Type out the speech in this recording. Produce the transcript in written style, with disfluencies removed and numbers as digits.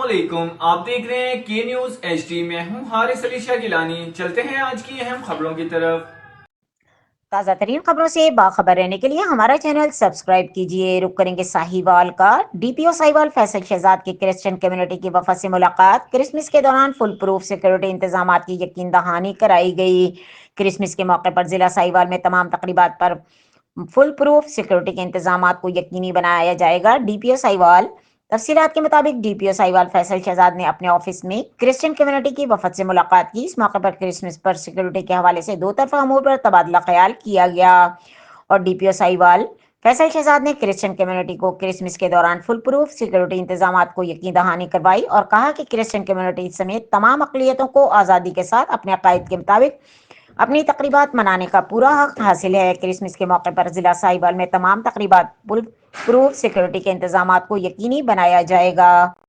अस्सलामुअलैकुम, आप देख रहे हैं के न्यूज HD। मैं हूं हारिस अली शाह गिलानी। चलते हैं आज की अहम खबरों की तरफ। ताज़ा तरीन खबरों से बाखबर रहने के लिए हमारा चैनल सब्सक्राइब कीजिए। रुक करेंगे साहिवाल का। डीपीओ साहिवाल फैसल शहजाद की क्रिश्चियन कम्युनिटी की वफद से मुलाकात। क्रिसमस के दौरान फुल प्रूफ सिक्योरिटी इंतजाम की यकीन दहानी कराई गई। क्रिसमस के मौके पर जिला साहिवाल में तमाम तकरीबात पर फुल प्रूफ सिक्योरिटी के इंतजाम को यकीनी बनाया जाएगा। डीपीओ साहिवाल तफसीलात के मुताबिक डीपीओ साहिवाल फैसल शहजाद ने अपने ऑफिस में क्रिश्चियन कम्युनिटी की वफद से मुलाकात की। इस मौके पर क्रिसमस पर सिक्योरिटी के हवाले से दो तरफा अमूर पर तबादला ख्याल किया गया और डीपीओ साहिवाल फैसल शहजाद ने क्रिश्चियन कम्युनिटी को क्रिसमस के दौरान फुल प्रूफ सिक्योरिटी इंतजाम को यकीन दहानी करवाई और कहा कि क्रिश्चियन कम्युनिटी समेत तमाम अक़लियतों को आज़ादी के साथ अपने अकायद के मुताबिक अपनी तकरीबात मनाने का पूरा हक हासिल है। क्रिसमस के मौके पर जिला साहिवाल में तमाम तकरीबात फुल प्रूफ सिक्योरिटी के इंतजाम को यकीनी बनाया जाएगा।